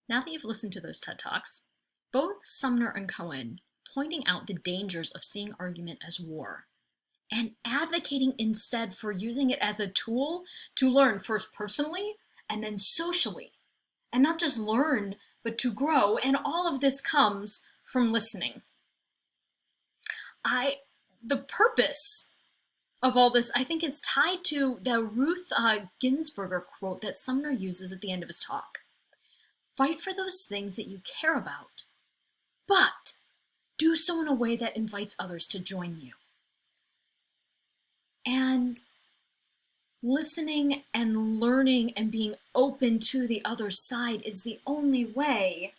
Now that you've listened to those TED Talks, both Sumner and Cohen pointing out the dangers of seeing argument as war and advocating instead for using it as a tool to learn first personally and then socially. And not just learn, but to grow. And all of this comes from listening. The purpose of all this, I think, is tied to the Ruth Ginsburger quote that Sumner uses at the end of his talk. Fight for those things that you care about, but do so in a way that invites others to join you. And listening and learning and being open to the other side is the only way,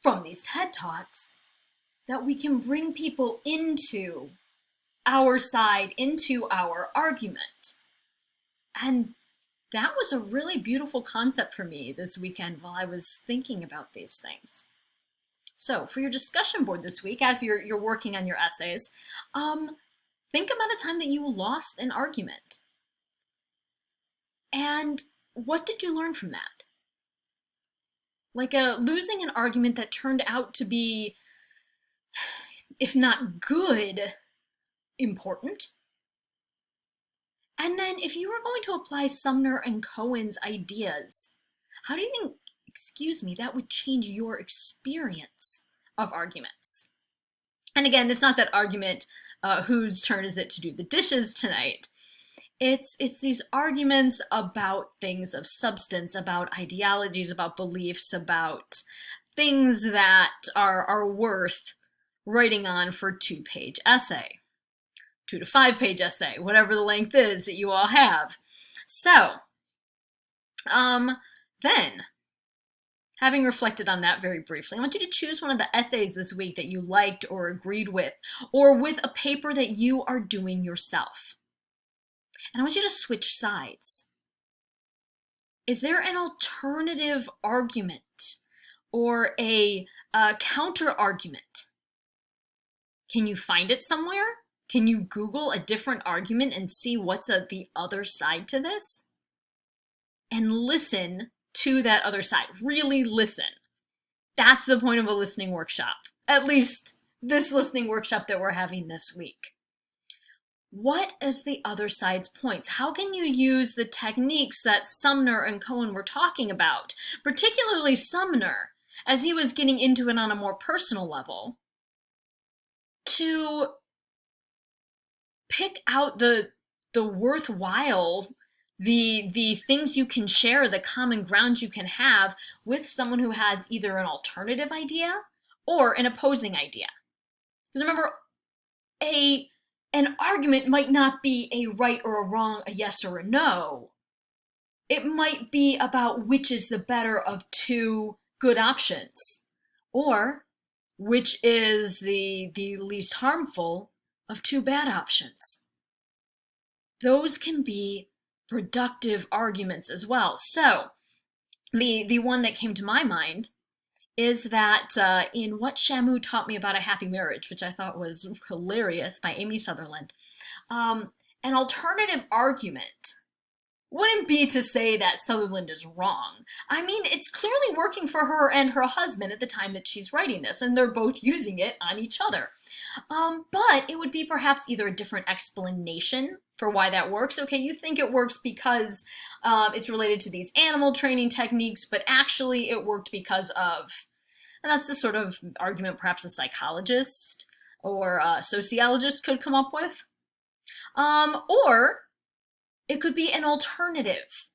from these TED Talks, that we can bring people into our side, into our argument. And that was a really beautiful concept for me this weekend while I was thinking about these things. So for your discussion board this week, as you're working on your essays, think about a time that you lost an argument. And what did you learn from that? Like losing an argument that turned out to be, if not good, important. And then if you were going to apply Sumner and Cohen's ideas, how do you think, that would change your experience of arguments? And again, it's not that argument, whose turn is it to do the dishes tonight? It's these arguments about things of substance, about ideologies, about beliefs, about things that are worth writing on for a 2-page essay. 2 to 5 page essay, whatever the length is that you all have. So, then, having reflected on that very briefly, I want you to choose one of the essays this week that you liked or agreed with, or with a paper that you are doing yourself. And I want you to switch sides. Is there an alternative argument or a counter argument? Can you find it somewhere? Can you Google a different argument and see what's at the other side to this? And listen to that other side. Really listen. That's the point of a listening workshop. At least this listening workshop that we're having this week. What is the other side's points? How can you use the techniques that Sumner and Cohen were talking about, particularly Sumner, as he was getting into it on a more personal level, to pick out the worthwhile, the things you can share, the common ground you can have with someone who has either an alternative idea or an opposing idea. Because remember, an argument might not be a right or a wrong, a yes or a no. It might be about which is the better of two good options, or which is the least harmful of two bad options. Those can be productive arguments as well. So the one that came to my mind is that in What Shamu Taught Me About a Happy Marriage, which I thought was hilarious, by Amy Sutherland, an alternative argument wouldn't be to say that Sutherland is wrong. I mean, it's clearly working for her and her husband at the time that she's writing this, and they're both using it on each other. But it would be perhaps either a different explanation for why that works. Okay, you think it works because it's related to these animal training techniques, but actually it worked because of, and that's the sort of argument perhaps a psychologist or a sociologist could come up with. Or it could be an alternative,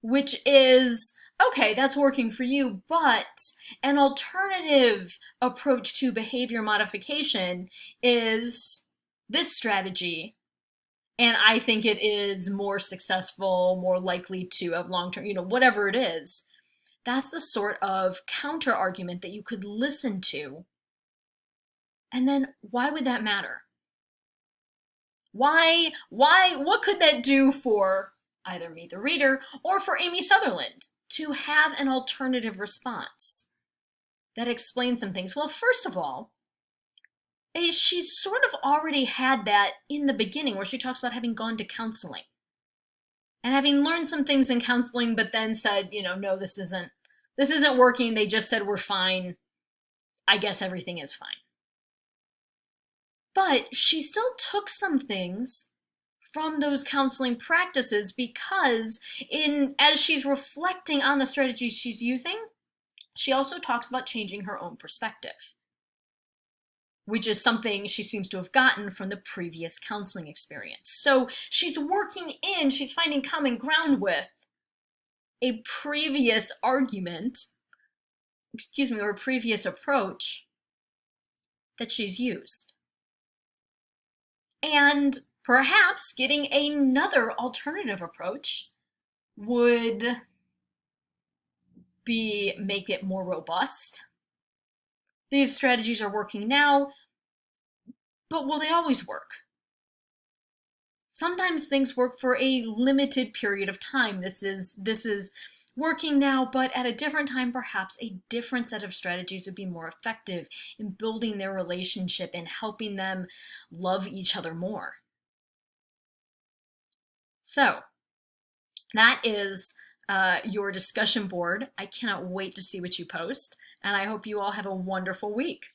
which is, okay, that's working for you, but an alternative approach to behavior modification is this strategy, and I think it is more successful, more likely to have long-term, whatever it is. That's the sort of counter-argument that you could listen to. And then why would that matter? What could that do for either me, the reader, or for Amy Sutherland to have an alternative response that explains some things? Well, first of all, she's sort of already had that in the beginning where she talks about having gone to counseling and having learned some things in counseling, but then said, no, this isn't this isn't working. They just said we're fine. I guess everything is fine. But she still took some things from those counseling practices because as she's reflecting on the strategies she's using, she also talks about changing her own perspective, which is something she seems to have gotten from the previous counseling experience. So she's finding common ground with a previous argument, or a previous approach that she's used. And perhaps getting another alternative approach would make it more robust. These strategies are working now, but will they always work? Sometimes things work for a limited period of time. This is working now, but at a different time, perhaps a different set of strategies would be more effective in building their relationship and helping them love each other more. So that is your discussion board. I cannot wait to see what you post, and I hope you all have a wonderful week.